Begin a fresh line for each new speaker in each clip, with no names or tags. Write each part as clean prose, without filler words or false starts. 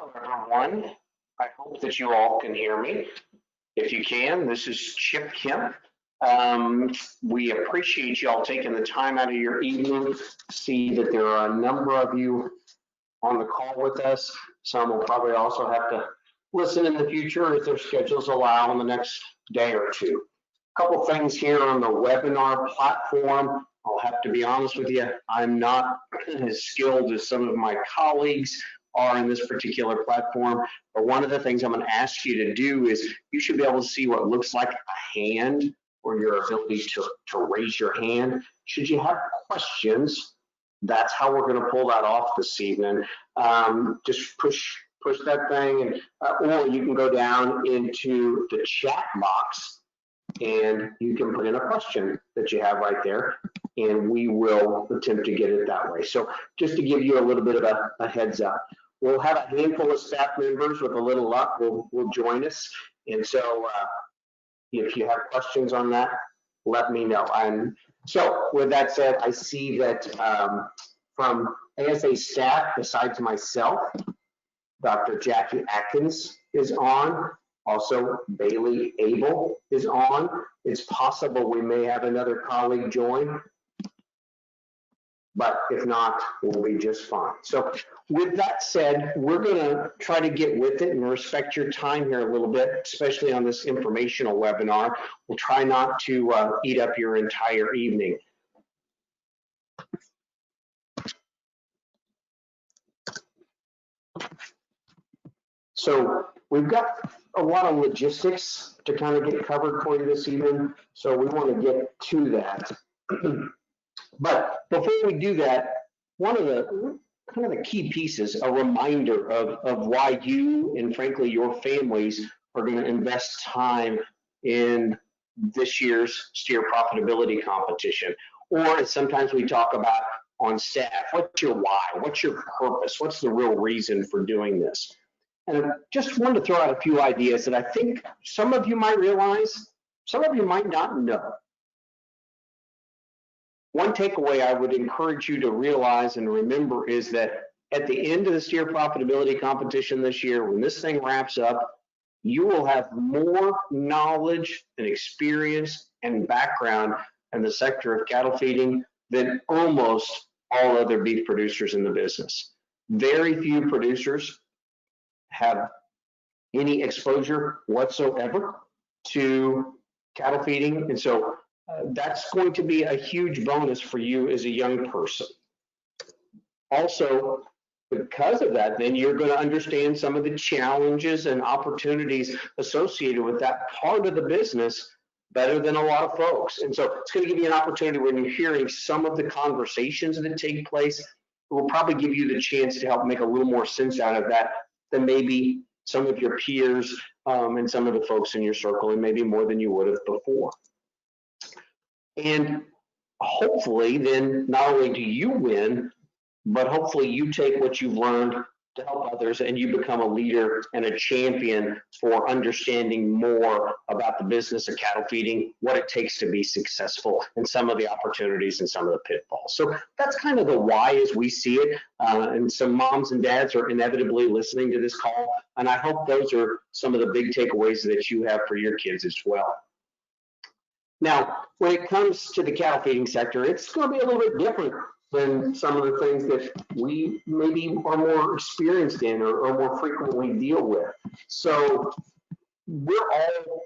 Hello, everyone. I hope that you all can hear me. If you can, this is Chip Kemp. We appreciate you all taking the time out of your evening. See that there are a number of you on the call with us. Some will probably also have to listen in the future if their schedules allow in the next day or two. A couple things here on the webinar platform. I'll have to be honest with you, I'm not as skilled as some of my colleagues are in this particular platform. But one of the things I'm going to ask you to do is you should be able to see what looks like a hand or your ability to raise your hand. Should you have questions, that's how we're going to pull that off this evening. Just push that thing, and or you can go down into the chat box and you can put in a question that you have right there, and we will attempt to get it that way. So just to give you a little bit of a heads up, we'll have a handful of staff members with a little luck will join us. And so if you have questions on that, let me know. So with that said, I see that from ASA staff, besides myself, Dr. Jackie Atkins is on. Also, Bailey Abel is on. It's possible we may have another colleague join, but if not, we'll be just fine. So with that said, we're going to try to get with it and respect your time here a little bit, especially on this informational webinar. We'll try not to eat up your entire evening. So we've got a lot of logistics to kind of get covered for you this evening, so we want to get to that. But before we do that, one of the kind of the key pieces, a reminder of why you and frankly your families are going to invest time in this year's steer profitability competition, or as sometimes we talk about on staff, what's your why, what's your purpose, what's the real reason for doing this? And I just wanted to throw out a few ideas that I think some of you might realize, some of you might not know. One takeaway I would encourage you to realize and remember is that at the end of the steer profitability competition this year, when this thing wraps up, you will have more knowledge and experience and background in the sector of cattle feeding than almost all other beef producers in the business. Very few producers have any exposure whatsoever to cattle feeding, and so that's going to be a huge bonus for you as a young person. Also, because of that, then you're going to understand some of the challenges and opportunities associated with that part of the business better than a lot of folks. And so it's going to give you an opportunity when you're hearing some of the conversations that take place. It will probably give you the chance to help make a little more sense out of that than maybe some of your peers and some of the folks in your circle, and maybe more than you would have before. And hopefully then not only do you win, but hopefully you take what you've learned to help others and you become a leader and a champion for understanding more about the business of cattle feeding, what it takes to be successful, and some of the opportunities and some of the pitfalls. So that's kind of the why as we see it. And some moms and dads are inevitably listening to this call, and I hope those are some of the big takeaways that you have for your kids as well. Now, when it comes to the cattle feeding sector, it's going to be a little bit different than some of the things that we maybe are more experienced in or more frequently deal with. So we're all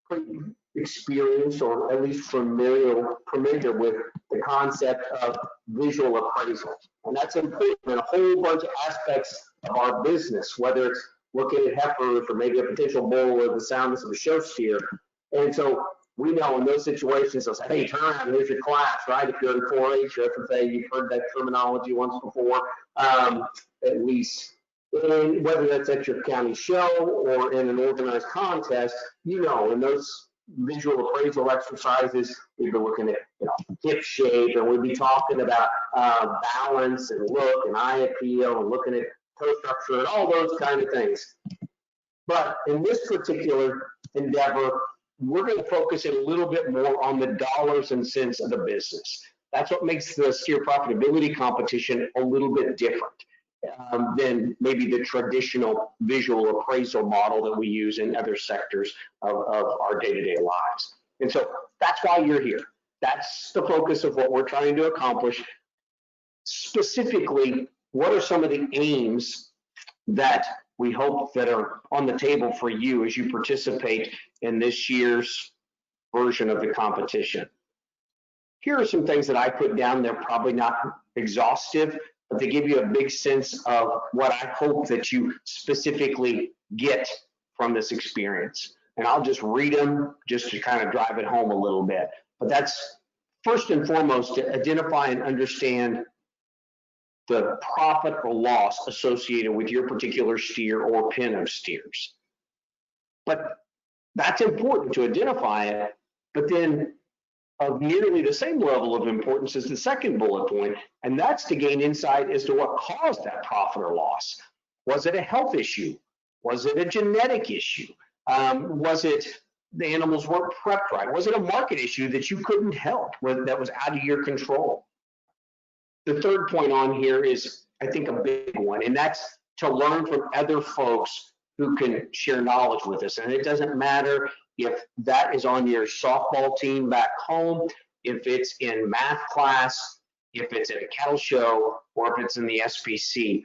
pretty experienced, or at least familiar with the concept of visual appraisal. And that's important in a whole bunch of aspects of our business, whether it's looking at heifers or maybe a potential bull or the soundness of a show steer. And so we know in those situations, they'll say, hey, turn around, here's your class, right? If you're in 4-H or FFA, you've heard that terminology once before, at least. And whether that's at your county show or in an organized contest, you know, in those visual appraisal exercises, we'd be looking at, hip shape, and we'd be talking about balance and look and eye appeal and looking at toe structure and all those kind of things. But in this particular endeavor, we're going to focus a little bit more on the dollars and cents of the business. That's what makes the steer profitability competition a little bit different. than maybe the traditional visual appraisal model that we use in other sectors of our day-to-day lives. And so that's why you're here. That's the focus of what we're trying to accomplish. Specifically, what are some of the aims that we hope that are on the table for you as you participate in this year's version of the competition? Here are some things that I put down. They're probably not exhaustive, but they give you a big sense of what I hope that you specifically get from this experience. And I'll just read them just to kind of drive it home a little bit. But that's first and foremost to identify and understand the profit or loss associated with your particular steer or pen of steers. But that's important to identify it, but then of nearly the same level of importance is the second bullet point, and that's to gain insight as to what caused that profit or loss. Was it a health issue? Was it a genetic issue? Was it the animals weren't prepped right? Was it a market issue that you couldn't help, that was out of your control? The third point on here is, I think, a big one, and that's to learn from other folks who can share knowledge with us. And it doesn't matter if that is on your softball team back home, if it's in math class, if it's at a cattle show, or if it's in the SPC.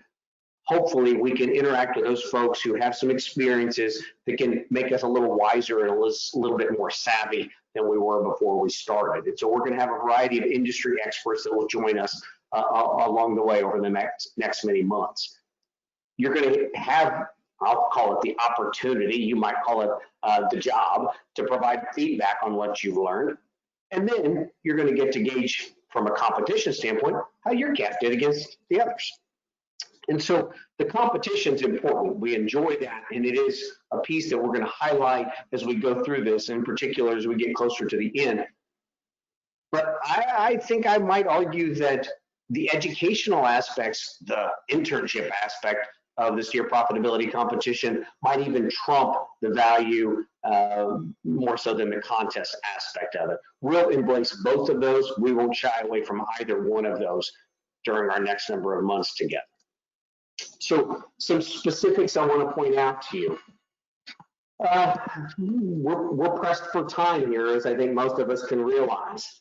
Hopefully we can interact with those folks who have some experiences that can make us a little wiser and a little bit more savvy than we were before we started. And so we're going to have a variety of industry experts that will join us along the way over the next many months. You're going to have, I'll call it the opportunity, you might call it the job, to provide feedback on what you've learned. And then you're going to get to gauge from a competition standpoint how your calf did against the others. And so the competition is important. We enjoy that, and it is a piece that we're going to highlight as we go through this, in particular as we get closer to the end. But I think I might argue that the educational aspects, the internship aspect of this year profitability competition might even trump the value more so than the contest aspect of it. We'll embrace both of those. We won't shy away from either one of those during our next number of months together. So some specifics I want to point out to you. We're pressed for time here, as I think most of us can realize.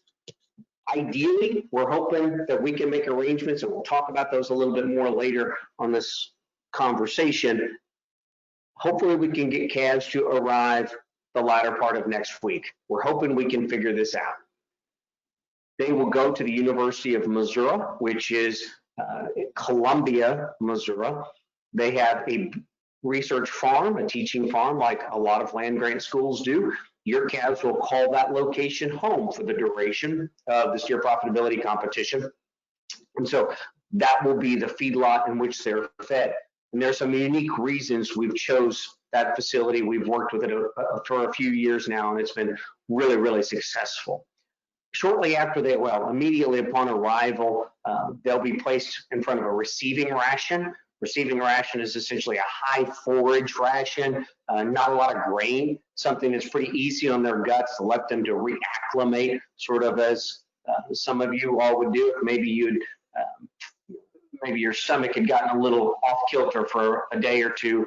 Ideally, we're hoping that we can make arrangements, and we'll talk about those a little bit more later on this conversation. Hopefully we can get calves to arrive the latter part of next week. We're hoping we can figure this out. They will go to the University of Missouri, which is Columbia, Missouri. They have a research farm, a teaching farm, like a lot of land grant schools do. Your calves will call that location home for the duration of this year profitability competition. And so that will be the feedlot in which they're fed. And there's some unique reasons we've chose that facility. We've worked with it for a few years now, and it's been really, really successful. Shortly after they, well, immediately upon arrival, they'll be placed in front of a receiving ration. Receiving ration is essentially a high forage ration, not a lot of grain, something that's pretty easy on their guts to let them to reacclimate, sort of as some of you all would do. Maybe you'd, maybe your stomach had gotten a little off kilter for a day or two.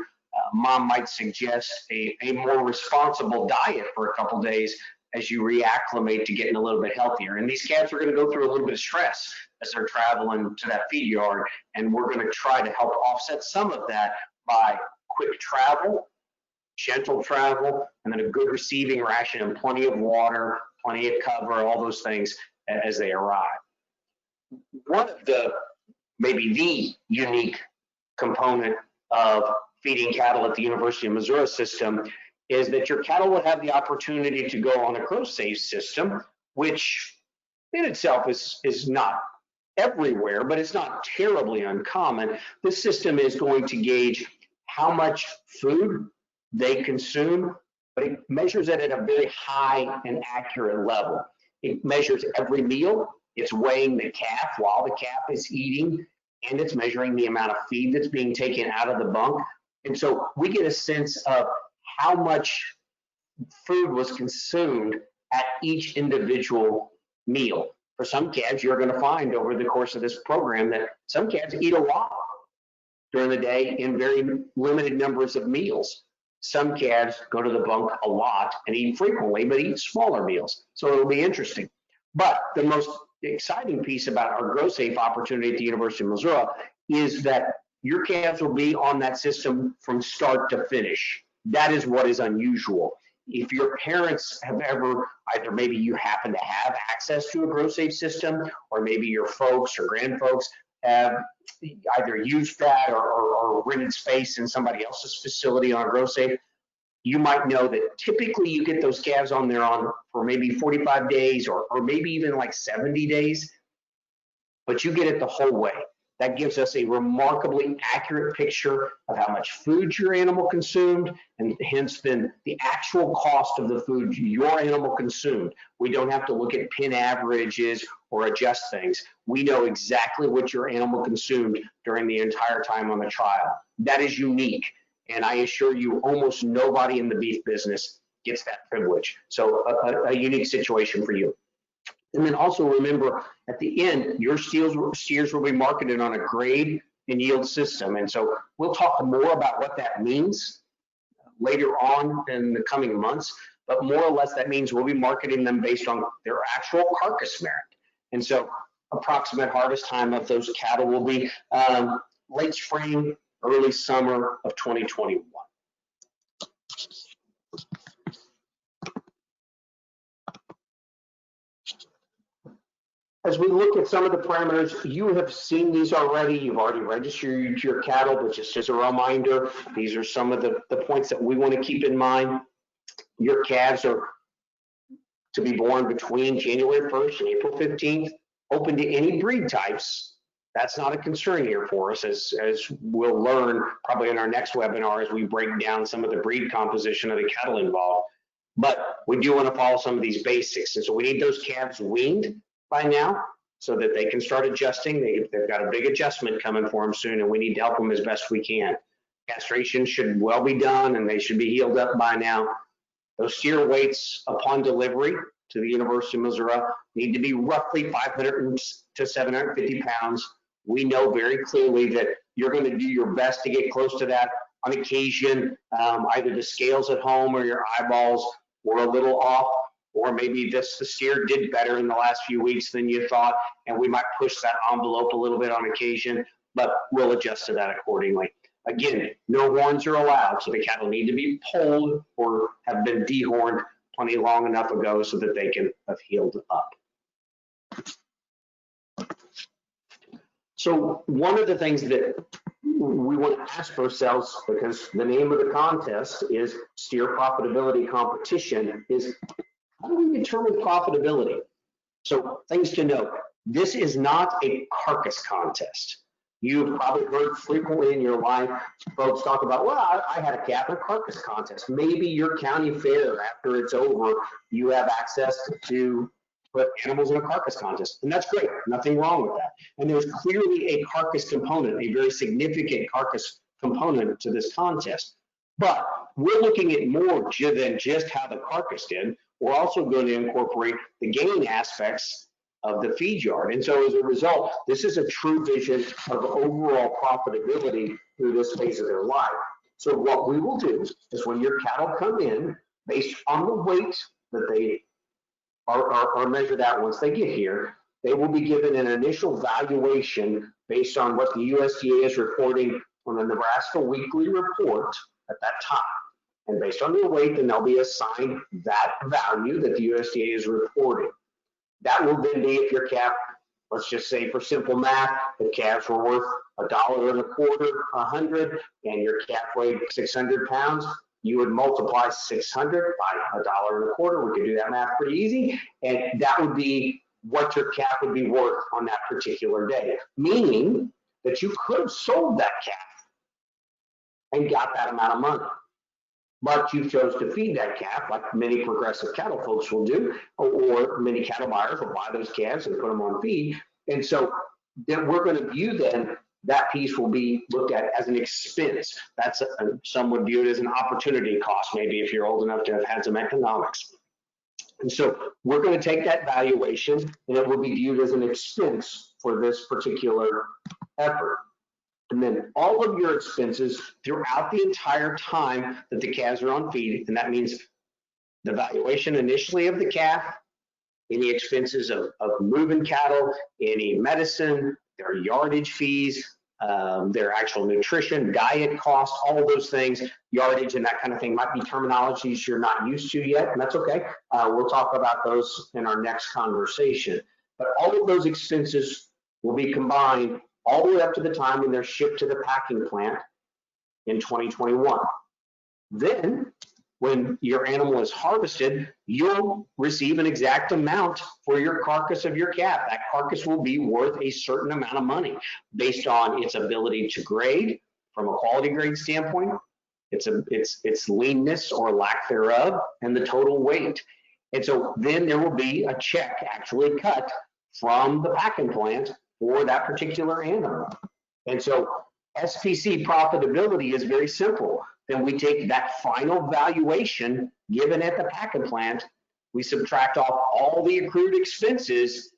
Mom might suggest a more responsible diet for a couple days as you reacclimate to getting a little bit healthier. And these calves are going to go through a little bit of stress as they're traveling to that feed yard, and we're going to try to help offset some of that by quick travel, gentle travel, and then a good receiving ration and plenty of water, plenty of cover, all those things as they arrive. One of the, maybe the unique component of feeding cattle at the University of Missouri system is that your cattle will have the opportunity to go on a grow-safe system, which in itself is not everywhere, but it's not terribly uncommon. This system is going to gauge how much food they consume, but it measures it at a very high and accurate level. It measures every meal. It's weighing the calf while the calf is eating, and it's measuring the amount of feed that's being taken out of the bunk. And so we get a sense of how much food was consumed at each individual meal. For some calves, you're going to find over the course of this program that some calves eat a lot. during the day in very limited numbers of meals. Some calves go to the bunk a lot and eat frequently, but eat smaller meals. So it'll be interesting. But the most exciting piece about our Grow Safe opportunity at the University of Missouri is that your calves will be on that system from start to finish. That is what is unusual. If your parents have ever, either maybe you happen to have access to a Grow Safe system, or maybe your folks or grandfolks have either used that or rented space in somebody else's facility on a Grow Safe, you might know that typically you get those calves on there for maybe 45 days or maybe even like 70 days, but you get it the whole way. That gives us a remarkably accurate picture of how much food your animal consumed, and hence then the actual cost of the food your animal consumed. We don't have to look at pin averages or adjust things. We know exactly what your animal consumed during the entire time on the trial. That is unique, and I assure you almost nobody in the beef business gets that privilege. So a unique situation for you. And then also remember, at the end, your steers will be marketed on a grade and yield system. And so we'll talk more about what that means later on in the coming months. But more or less, that means we'll be marketing them based on their actual carcass merit. And so approximate harvest time of those cattle will be late spring, early summer of 2021. As we look at some of the parameters, you have seen these already. You've already registered your cattle, but just as a reminder, these are some of the points that we want to keep in mind. Your calves are to be born between January 1st and April 15th, open to any breed types. That's not a concern here for us, as we'll learn probably in our next webinar as we break down some of the breed composition of the cattle involved. But we do want to follow some of these basics. And so we need those calves weaned by now so that they can start adjusting. They've got a big adjustment coming for them soon, and we need to help them as best we can. Castration should well be done, and they should be healed up by now. Those steer weights upon delivery to the University of Missouri need to be roughly 500 to 750 pounds. We know very clearly that you're going to do your best to get close to that. On occasion, either the scales at home or your eyeballs were a little off, or maybe the steer did better in the last few weeks than you thought, and we might push that envelope a little bit on occasion, but we'll adjust to that accordingly. Again, no horns are allowed, so the cattle need to be polled or have been dehorned plenty long enough ago so that they can have healed up. So one of the things that we want to ask ourselves, because the name of the contest is Steer Profitability Competition, is how do we determine profitability? So things to note, this is not a carcass contest. You've probably heard frequently in your life folks talk about, well, I had a calf in a carcass contest. Maybe your county fair, after it's over, you have access to put animals in a carcass contest. And that's great, nothing wrong with that. And there's clearly a carcass component, a very significant carcass component to this contest. But we're looking at more than just how the carcass did. We're also going to incorporate the gain aspects of the feed yard. And so as a result, this is a true vision of overall profitability through this phase of their life. So what we will do is when your cattle come in, based on the weight that they are measured out once they get here, they will be given an initial valuation based on what the USDA is reporting on the Nebraska Weekly Report at that time. And based on their weight, then they'll be assigned that value that the USDA is reporting. That will then be if your calf, let's just say for simple math, the calves were worth $1.25, 100, and your calf weighed 600 pounds, you would multiply 600 by $1.25. We could do that math pretty easy, and that would be what your calf would be worth on that particular day, meaning that you could have sold that calf and got that amount of money. But you chose to feed that calf, like many progressive cattle folks will do, or many cattle buyers will buy those calves and put them on feed. And so then we're going to view then that piece will be looked at as an expense. That's some would view it as an opportunity cost, maybe if you're old enough to have had some economics. And so we're going to take that valuation and it will be viewed as an expense for this particular effort. And then all of your expenses throughout the entire time that the calves are on feed, and that means the valuation initially of the calf, any expenses of moving cattle, any medicine, their yardage fees, their actual nutrition, diet costs, all of those things, yardage and that kind of thing might be terminologies you're not used to yet, and that's okay. We'll talk about those in our next conversation. But all of those expenses will be combined all the way up to the time when they're shipped to the packing plant in 2021. Then, when your animal is harvested, you'll receive an exact amount for your carcass of your calf. That carcass will be worth a certain amount of money based on its ability to grade from a quality grade standpoint, its leanness or lack thereof, and the total weight. And so then there will be a check actually cut from the packing plant for that particular animal. And so SPC profitability is very simple. Then we take that final valuation given at the packing plant, we subtract off all the accrued expenses,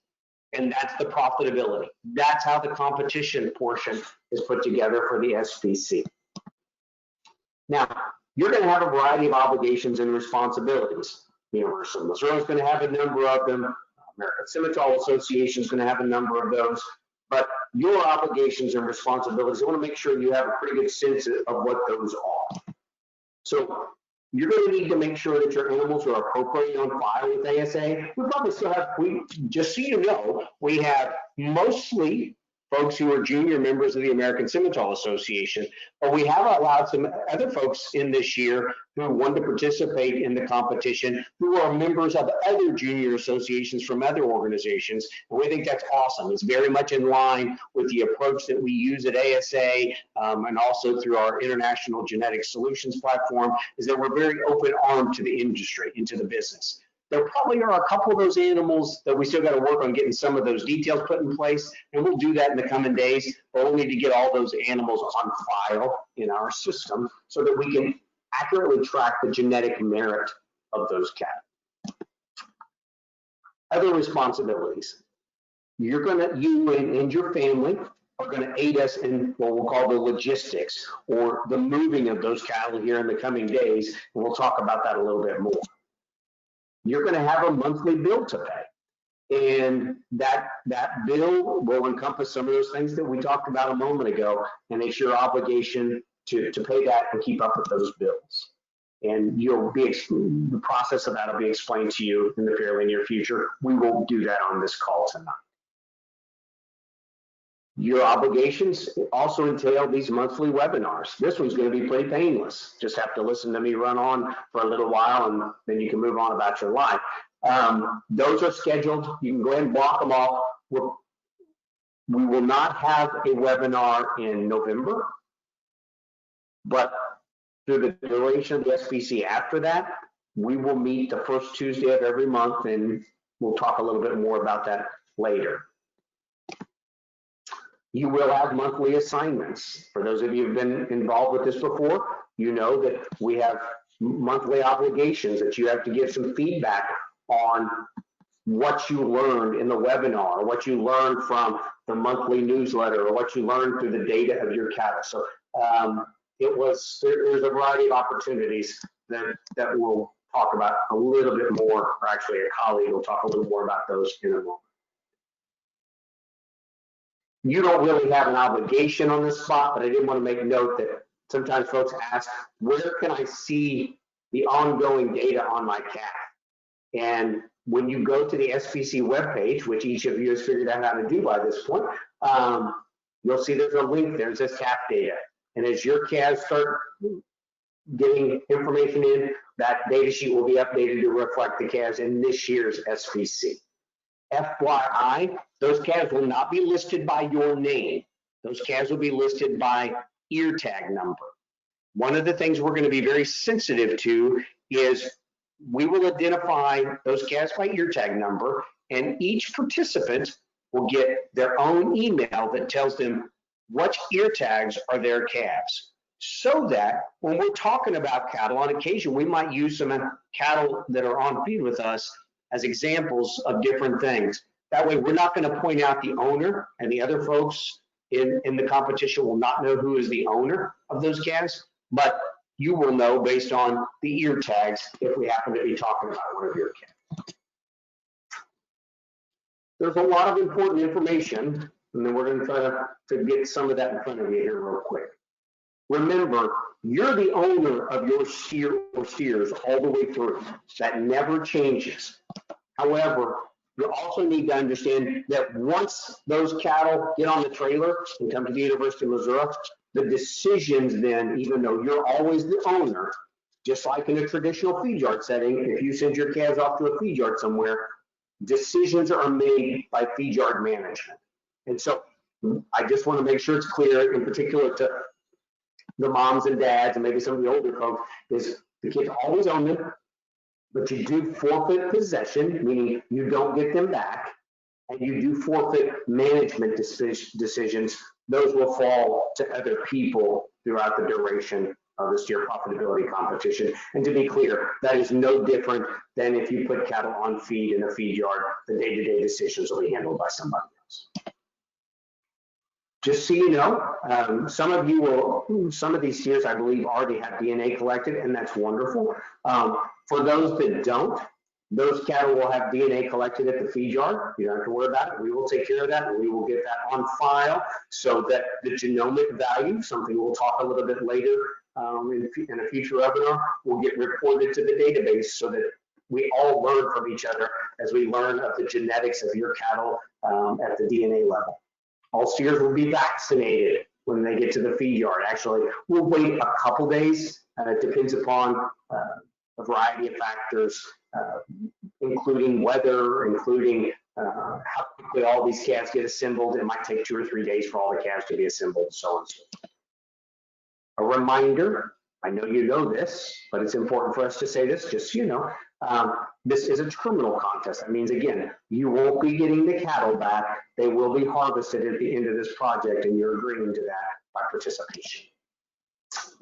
and that's the profitability. That's how the competition portion is put together for the SPC. Now, you're going to have a variety of obligations and responsibilities. Universal Missouri is going to have a number of them. American Simmental Association is going to have a number of those. But your obligations and responsibilities, I want to make sure you have a pretty good sense of what those are. So you're going to need to make sure that your animals are appropriately on file with ASA. We probably still have, just so you know, we have mostly folks who are junior members of the American Simmental Association, but we have allowed some other folks in this year who want to participate in the competition who are members of other junior associations from other organizations, and we think that's awesome. It's very much in line with the approach that we use at ASA and also through our International Genetic Solutions platform, is that we're very open-armed to the industry, into the business. There probably are a couple of those animals that we still got to work on getting some of those details put in place, and we'll do that in the coming days, but we'll need to get all those animals on file in our system so that we can accurately track the genetic merit of those cattle. Other responsibilities. You and your family are going to aid us in what we'll call the logistics or the moving of those cattle here in the coming days, and we'll talk about that a little bit more. You're going to have a monthly bill to pay, and that bill will encompass some of those things that we talked about a moment ago, and it's your obligation to pay that and keep up with those bills. And the process of that will be explained to you in the fairly near future. We won't do that on this call tonight. Your obligations also entail these monthly webinars. This one's going to be pretty painless. Just have to listen to me run on for a little while, and then you can move on about your life. Those are scheduled. You can go ahead and block them off. We will not have a webinar in November, but through the duration of the SPC after that, we will meet the first Tuesday of every month, and we'll talk a little bit more about that later. You will have monthly assignments. For those of you who've been involved with this before, you know that we have monthly obligations that you have to give some feedback on what you learned in the webinar, or what you learned from the monthly newsletter, or what you learned through the data of your cattle. So there's a variety of opportunities that we'll talk about a little bit more, or actually a colleague will talk a little more about those in a moment. You don't really have an obligation on this spot, but I did want to make note that sometimes folks ask, where can I see the ongoing data on my calf? And when you go to the SPC webpage, which each of you has figured out how to do by this point, you'll see there's a link there that says calf data. And as your calves start getting information in, that data sheet will be updated to reflect the calves in this year's SPC. FYI, those calves will not be listed by your name. Those calves will be listed by ear tag number. One of the things we're going to be very sensitive to is we will identify those calves by ear tag number, and each participant will get their own email that tells them which ear tags are their calves. So that when we're talking about cattle, on occasion, we might use some cattle that are on feed with us as examples of different things. That way, we're not going to point out the owner and the other folks in the competition will not know who is the owner of those calves, but you will know based on the ear tags if we happen to be talking about one of your calves. There's a lot of important information, and then we're going to try to get some of that in front of you here real quick. Remember, you're the owner of your steer or steers all the way through. That never changes. However, you also need to understand that once those cattle get on the trailer and come to the University of Missouri, the decisions then, even though you're always the owner, just like in a traditional feed yard setting, if you send your calves off to a feed yard somewhere, decisions are made by feed yard management. And so I just want to make sure it's clear, in particular to the moms and dads and maybe some of the older folks, is the kids always own them, but you do forfeit possession, meaning you don't get them back, and you do forfeit management decisions. Those will fall to other people throughout the duration of the steer profitability competition. And to be clear, that is no different than if you put cattle on feed in a feed yard. The day-to-day decisions will be handled by somebody else. Just so you know, some of these steers, I believe, already have DNA collected, and that's wonderful. For those that don't, those cattle will have DNA collected at the feed yard. You don't have to worry about it. We will take care of that, and we will get that on file so that the genomic value, something we'll talk a little bit later in a future webinar, will get reported to the database so that we all learn from each other as we learn of the genetics of your cattle at the DNA level. All steers will be vaccinated when they get to the feed yard. Actually, we'll wait a couple days. It depends upon a variety of factors, including weather, including how quickly all these calves get assembled. It might take 2 or 3 days for all the calves to be assembled, so on and so forth. A reminder, I know you know this, but it's important for us to say this, just so you know, this is a terminal contest. That means, again, you won't be getting the cattle back. They will be harvested at the end of this project, and you're agreeing to that by participation.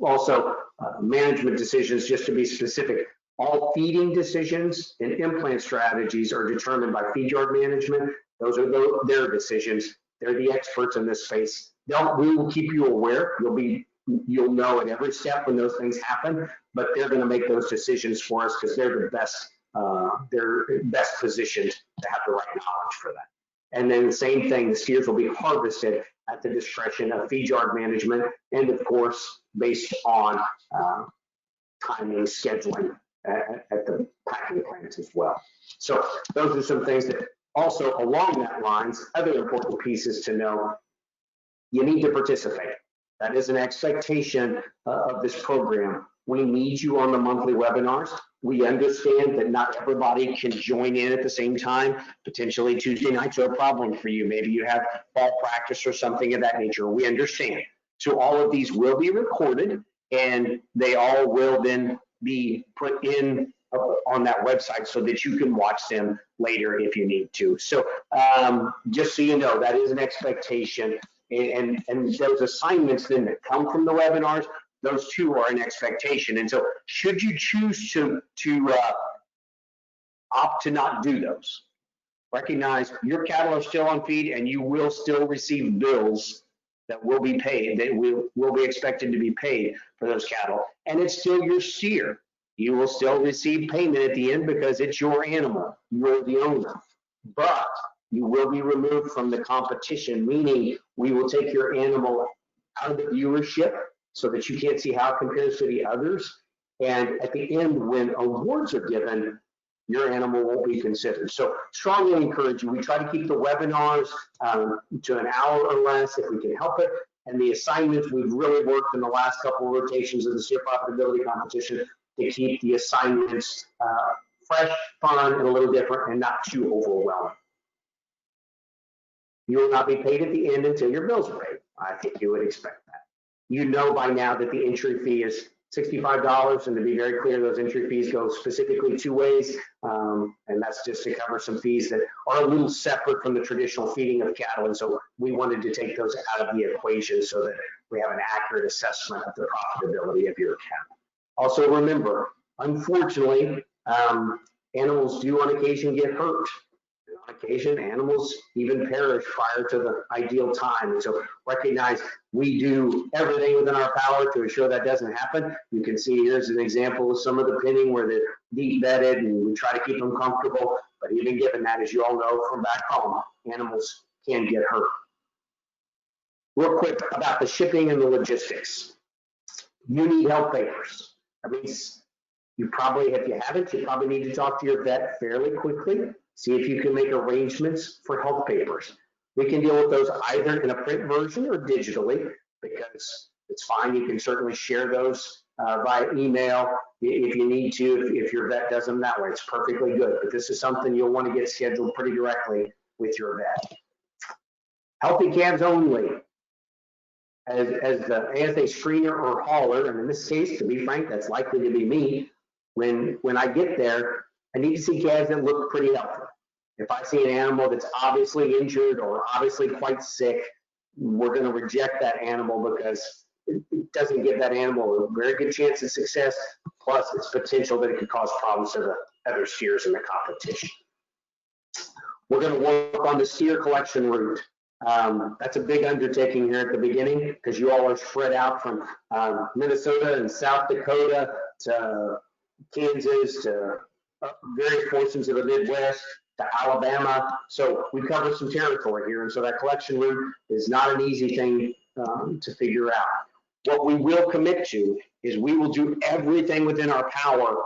Also, management decisions, just to be specific, all feeding decisions and implant strategies are determined by feed yard management. Those are their decisions. They're the experts in this space. We will keep you aware. You'll know at every step when those things happen, but they're going to make those decisions for us because they're best positioned to have the right knowledge for that. And then the same thing, the steers will be harvested at the discretion of feed yard management, and of course, based on timing, scheduling at the packing plants as well. So those are some things that also along that lines, other important pieces to know. You need to participate. That is an expectation of this program. We need you on the monthly webinars. We understand that not everybody can join in at the same time. Potentially Tuesday nights are a problem for you. Maybe you have fall practice or something of that nature. We understand. So all of these will be recorded, and they all will then be put in on that website so that you can watch them later if you need to. So just so you know, that is an expectation. And those assignments then that come from the webinars, those too are an expectation. And so should you choose to opt to not do those, recognize your cattle are still on feed and you will still receive bills that will be paid, that will be expected to be paid for those cattle. And it's still your steer. You will still receive payment at the end because it's your animal. You're the owner. But you will be removed from the competition, meaning we will take your animal out of the viewership so that you can't see how it compares to the others. And at the end, when awards are given, your animal won't be considered. So strongly encourage you. We try to keep the webinars to an hour or less if we can help it. And the assignments, we've really worked in the last couple of rotations of the steer profitability competition to keep the assignments fresh, fun, and a little different and not too overwhelming. You will not be paid at the end until your bills are paid. I think you would expect that. You know by now that the entry fee is $65, and to be very clear, those entry fees go specifically 2 ways, and that's just to cover some fees that are a little separate from the traditional feeding of cattle, and so we wanted to take those out of the equation so that we have an accurate assessment of the profitability of your cattle. Also remember, unfortunately, animals do on occasion get hurt. On occasion, animals even perish prior to the ideal time. And so recognize we do everything within our power to ensure that doesn't happen. You can see here's an example of some of the pinning where they're deep bedded and we try to keep them comfortable. But even given that, as you all know from back home, animals can get hurt. Real quick about the shipping and the logistics. You need health papers. That means you probably, if you haven't, you probably need to talk to your vet fairly quickly. See if you can make arrangements for health papers. We can deal with those either in a print version or digitally, because it's fine. You can certainly share those via email if you need to, if your vet does them that way. It's perfectly good. But this is something you'll want to get scheduled pretty directly with your vet. Healthy calves only. As a screener or hauler, and in this case, to be frank, that's likely to be me. When I get there, I need to see calves that look pretty healthy. If I see an animal that's obviously injured or obviously quite sick, we're going to reject that animal because it doesn't give that animal a very good chance of success. Plus, it's potential that it could cause problems to the other steers in the competition. We're going to work on the steer collection route. That's a big undertaking here at the beginning because you all are spread out from Minnesota and South Dakota to Kansas to various portions of the Midwest to Alabama. So we cover some territory here, and so that collection route is not an easy thing to figure out. What we will commit to is we will do everything within our power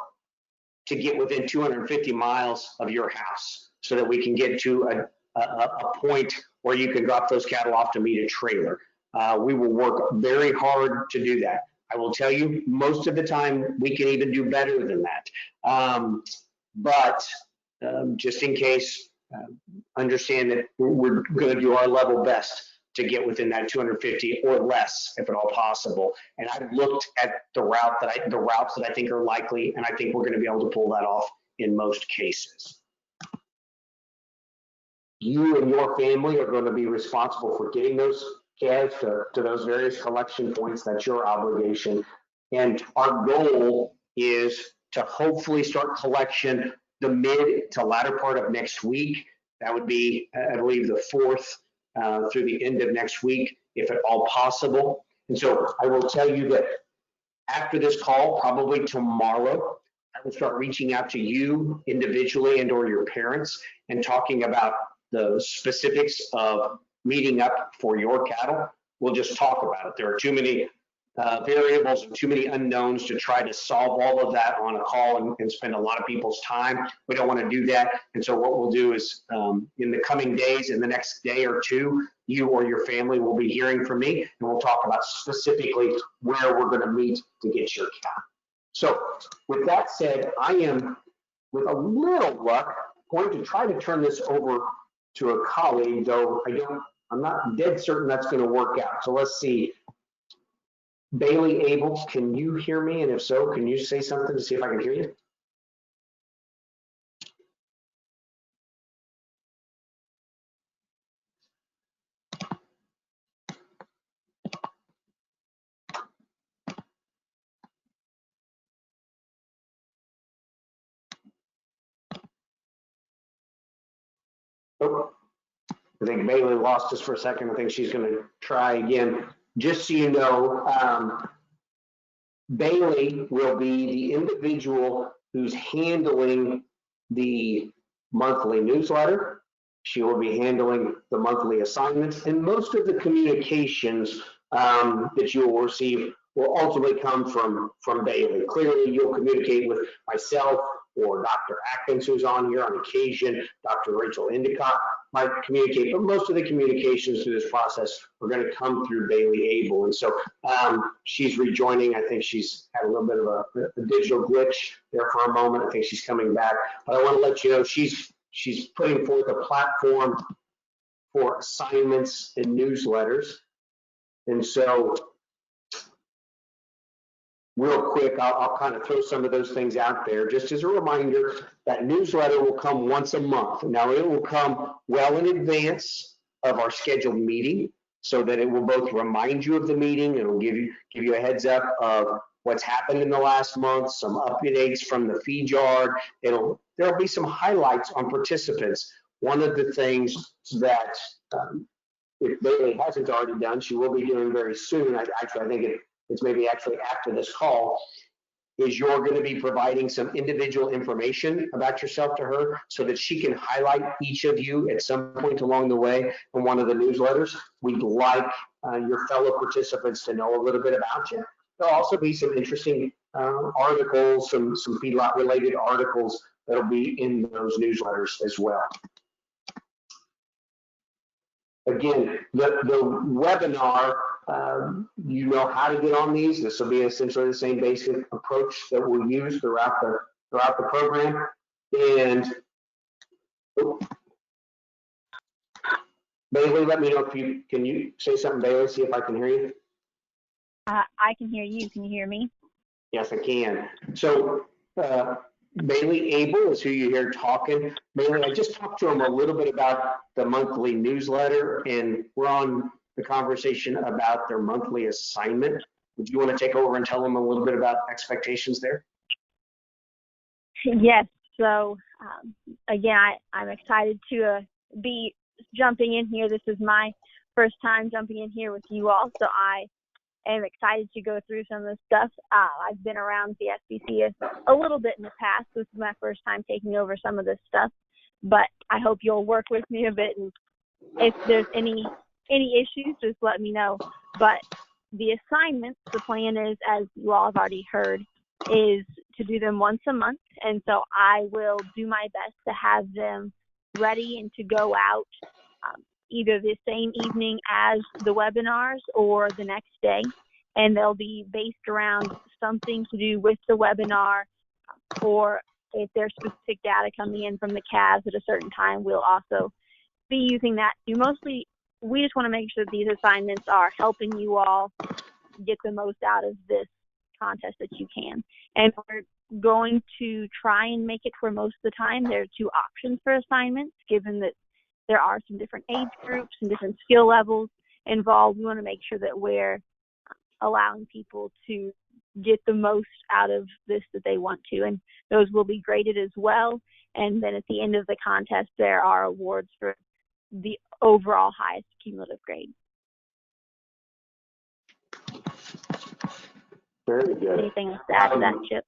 to get within 250 miles of your house so that we can get to a point where you can drop those cattle off to meet a trailer. We will work very hard to do that. I will tell you, most of the time, we can even do better than that. But just in case, understand that we're going to do our level best to get within that 250 or less, if at all possible. And I've looked at the routes that I think are likely, and I think we're going to be able to pull that off in most cases. You and your family are going to be responsible for getting those calves to those various collection points. That's your obligation. And our goal is to hopefully start collection the mid to latter part of next week. That would be, I believe, the 4th through the end of next week, if at all possible. And so I will tell you that after this call, probably tomorrow, I will start reaching out to you individually and or your parents and talking about the specifics of meeting up for your cattle. We'll just talk about it. There are too many variables and too many unknowns to try to solve all of that on a call and spend a lot of people's time. We don't want to do that. And so what we'll do is in the coming days, in the next day or two, you or your family will be hearing from me, and we'll talk about specifically where we're going to meet to get your cow. So with that said, I am, with a little luck, going to try to turn this over to a colleague, though I'm not dead certain that's going to work out. So let's see. Bailey Abels, can you hear me? And if so, can you say something to see if I can hear you? Oh, I think Bailey lost us for a second. I think she's going to try again. Just so you know, Bailey will be the individual who's handling the monthly newsletter. She will be handling the monthly assignments, and most of the communications that you will receive will ultimately come from Bailey. Clearly, you'll communicate with myself or Dr. Atkins, who's on here on occasion. Dr. Rachel Endicott might communicate, but most of the communications through this process are going to come through Bailey Abel. And so she's rejoining. I think she's had a little bit of a digital glitch there for a moment. I think she's coming back. But I want to let you know she's putting forth a platform for assignments and newsletters. And so real quick, I'll kind of throw some of those things out there. Just as a reminder, that newsletter will come once a month. Now, it will come well in advance of our scheduled meeting so that it will both remind you of the meeting, and it will give you a heads up of what's happened in the last month, some updates from the feed yard. There'll be some highlights on participants. One of the things that if Bailey hasn't already done, she will be doing very soon. I think it's maybe actually after this call, is you're going to be providing some individual information about yourself to her so that she can highlight each of you at some point along the way in one of the newsletters. We'd like your fellow participants to know a little bit about you. There'll also be some interesting articles, some feedlot related articles that'll be in those newsletters as well. Again, the webinar, you know how to get on these. This will be essentially the same basic approach that we'll use throughout the program. And Bailey, let me know if can you say something, Bailey, see if I can hear you.
I can hear you. Can you hear me?
Yes, I can. So Bailey Abel is who you hear talking. Bailey, I just talked to him a little bit about the monthly newsletter, and we're on the conversation about their monthly assignment. Would you want to take over and tell them a little bit about expectations there?
Yes. So again, I'm excited to be jumping in here. This is my first time jumping in here with you all, so I am excited to go through some of this stuff. I've been around the SBC a little bit in the past. This is my first time taking over some of this stuff, but I hope you'll work with me a bit, and if there's any issues, just let me know. But the assignments, the plan is, as you all have already heard, is to do them once a month, and so I will do my best to have them ready and to go out either the same evening as the webinars or the next day, and they'll be based around something to do with the webinar, or if there's specific data coming in from the CAS at a certain time, we'll also be using that. Mostly, we just want to make sure that these assignments are helping you all get the most out of this contest that you can. And we're going to try and make it where most of the time there are two options for assignments, given that there are some different age groups and different skill levels involved. We want to make sure that we're allowing people to get the most out of this that they want to, and those will be graded as well. And then at the end of the contest, there are awards for the overall highest cumulative grade.
Very good.
Anything else to add to that, Chip?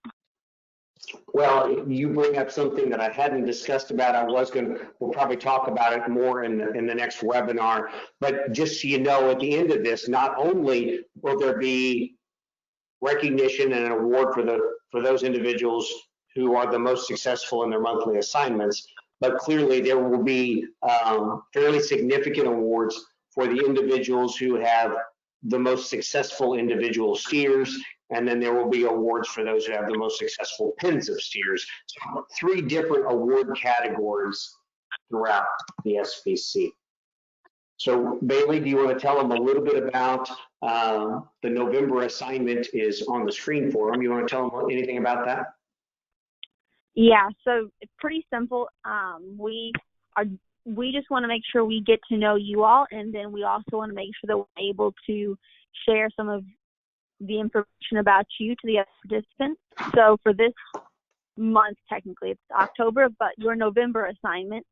Well, you bring up something that I hadn't discussed about. We'll probably talk about it more in the next webinar. But just so you know, at the end of this, not only will there be recognition and an award for those individuals who are the most successful in their monthly assignments, but clearly there will be fairly significant awards for the individuals who have the most successful individual steers, and then there will be awards for those who have the most successful pens of steers. So 3 different award categories throughout the SBC. So Bailey, do you want to tell them a little bit about the November assignment is on the screen for them? You want to tell them anything about that?
Yeah, so it's pretty simple. We just want to make sure we get to know you all, and then we also want to make sure that we're able to share some of the information about you to the other participants. So for this month, technically it's October, but your November assignment,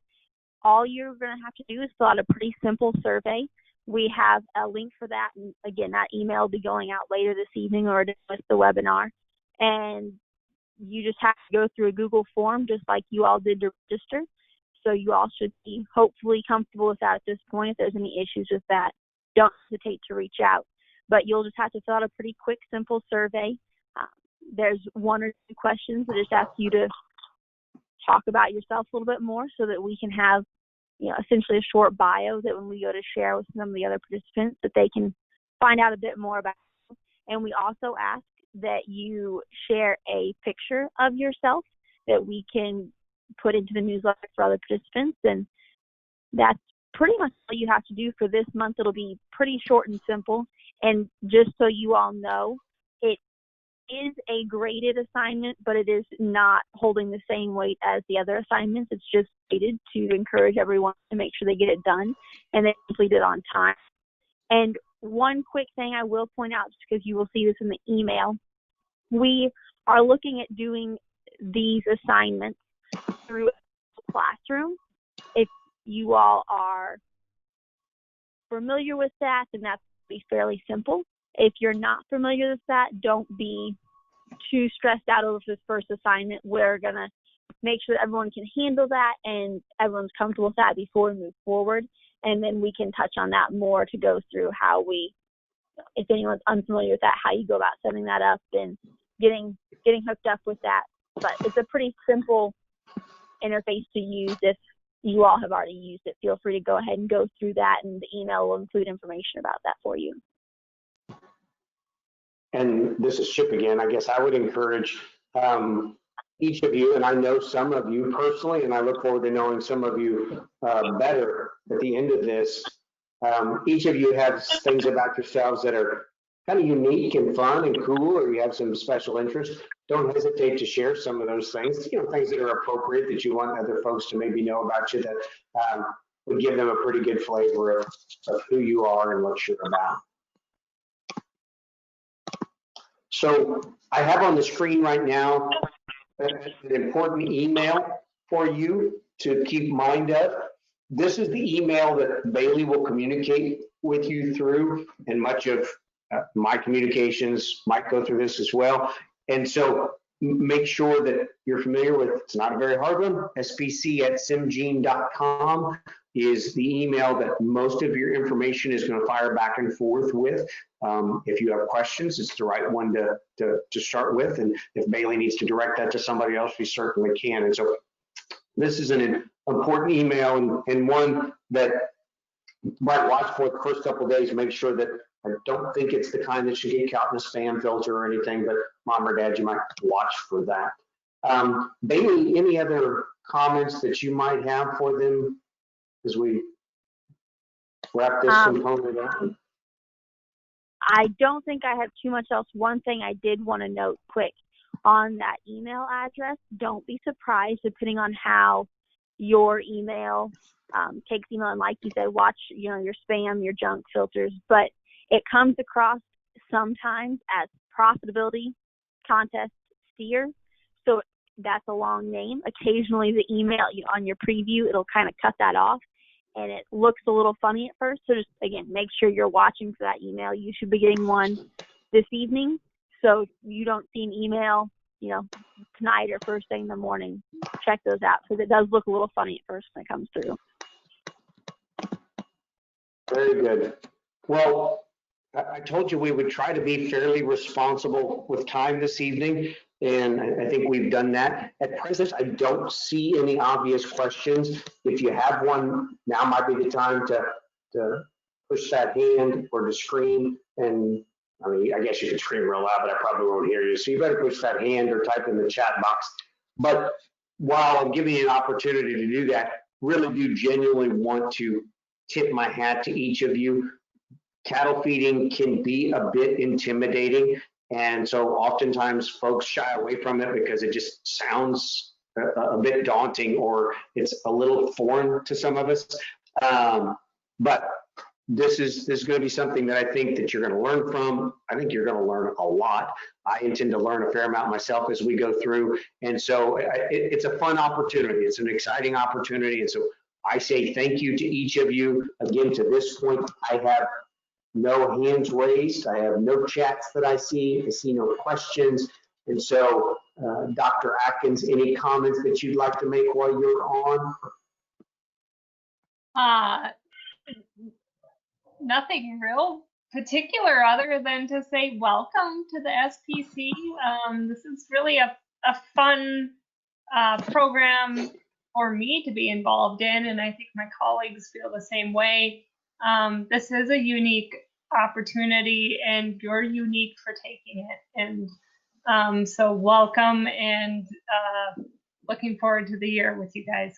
all you're going to have to do is fill out a pretty simple survey. We have a link for that, and again, that email will be going out later this evening or with the webinar. And you just have to go through a Google form just like you all did to register. So you all should be hopefully comfortable with that at this point. If there's any issues with that, don't hesitate to reach out. But you'll just have to fill out a pretty quick, simple survey. There's 1 or 2 questions that just ask you to talk about yourself a little bit more so that we can have, essentially a short bio that when we go to share with some of the other participants that they can find out a bit more about. And we also ask that you share a picture of yourself that we can put into the newsletter for other participants. And that's pretty much all you have to do for this month. It'll be pretty short and simple. And just so you all know, it is a graded assignment, but it is not holding the same weight as the other assignments. It's just graded to encourage everyone to make sure they get it done and they complete it on time. And one quick thing I will point out, just because you will see this in the email, we are looking at doing these assignments through a classroom. If you all are familiar with that, then that's be fairly simple. If you're not familiar with that, don't be too stressed out over this first assignment. We're going to make sure that everyone can handle that and everyone's comfortable with that before we move forward. And then we can touch on that more to go through how we, if anyone's unfamiliar with that, how you go about setting that up and getting hooked up with that. But it's a pretty simple interface to use. If you all have already used it, feel free to go ahead and go through that, and the email will include information about that for you.
And this is Chip again. I guess I would encourage each of you, and I know some of you personally, and I look forward to knowing some of you better at the end of this. Each of you have things about yourselves that are kind of unique and fun and cool, or you have some special interests. Don't hesitate to share some of those things, things that are appropriate that you want other folks to maybe know about you, that would give them a pretty good flavor of who you are and what you're about. So I have on the screen right now an important email for you to keep mind of. This is the email that Bailey will communicate with you through, and much of my communications might go through this as well. And so make sure that you're familiar with, it's not a very hard one, spc@simgene.com is the email that most of your information is going to fire back and forth with. If you have questions, it's the right one to start with. And if Bailey needs to direct that to somebody else, we certainly can. And so this is an important email, and one that you might watch for the first couple of days. Make sure that, I don't think it's the kind that should get caught in a spam filter or anything, but mom or dad, you might watch for that. Bailey, any other comments that you might have for them as we wrap this component up?
I don't think I have too much else. One thing I did want to note quick on that email address, don't be surprised depending on how your email takes email, and like you said, watch your spam, your junk filters, but it comes across sometimes as Profitability Contest Steer. So that's a long name. Occasionally the email on your preview, it'll kind of cut that off and it looks a little funny at first. So just, again, make sure you're watching for that email. You should be getting one this evening. So you don't see an email, tonight or first thing in the morning. Check those out because it does look a little funny at first when it comes through.
Very good. Well, I told you we would try to be fairly responsible with time this evening, and I think we've done that. At present, I don't see any obvious questions. If you have one, now might be the time to push that hand or to scream. And I guess you can scream real loud, but I probably won't hear you. So you better push that hand or type in the chat box. But while I'm giving you an opportunity to do that, really do genuinely want to tip my hat to each of you. Cattle feeding can be a bit intimidating, and so oftentimes folks shy away from it because it just sounds a bit daunting, or it's a little foreign to some of us. But this is going to be something that I think that you're going to learn from. I think you're going to learn a lot. I intend to learn a fair amount myself as we go through, and so it's a fun opportunity. It's an exciting opportunity, and so I say thank you to each of you. Again, to this point, I have no hands raised. I have no chats that I see. I see no questions. And so, Dr. Atkins, any comments that you'd like to make while you're on?
Nothing real particular other than to say welcome to the SPC. This is really a fun program for me to be involved in, and I think my colleagues feel the same way. This is a unique opportunity, and you're unique for taking it. And so welcome, and looking forward to the year with you guys.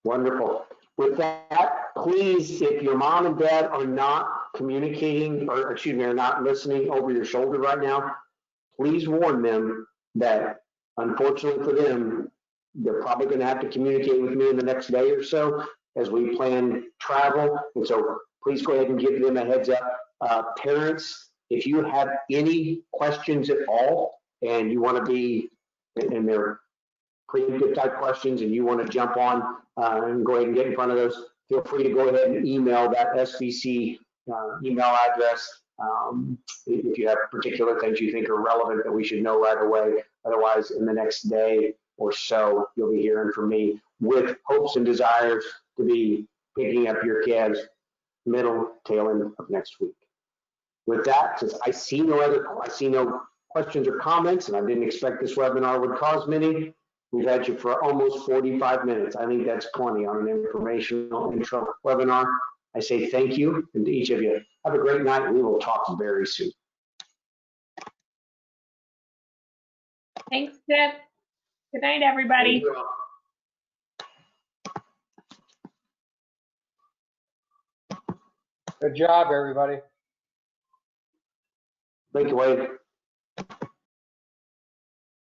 Wonderful. With that, please, if your mom and dad are not communicating, or excuse me, are not listening over your shoulder right now, please warn them that unfortunately for them, they're probably going to have to communicate with me in the next day or so as we plan travel. And so please go ahead and give them a heads up. Parents, if you have any questions at all and you want to be, and they're preemptive type questions and you want to jump on and go ahead and get in front of those, feel free to go ahead and email that SVC email address if you have particular things you think are relevant that we should know right away. Otherwise, in the next day or so, you'll be hearing from me with hopes and desires to be picking up your kids middle tail end of next week. With that, since I see no questions or comments, and I didn't expect this webinar would cause many, we've had you for almost 45 minutes. I think that's plenty on an informational intro webinar. I say thank you, and to each of you, have a great night. We will talk very soon.
Thanks, Chip. Good night, everybody.
Good job, everybody.
Thank you, Wade.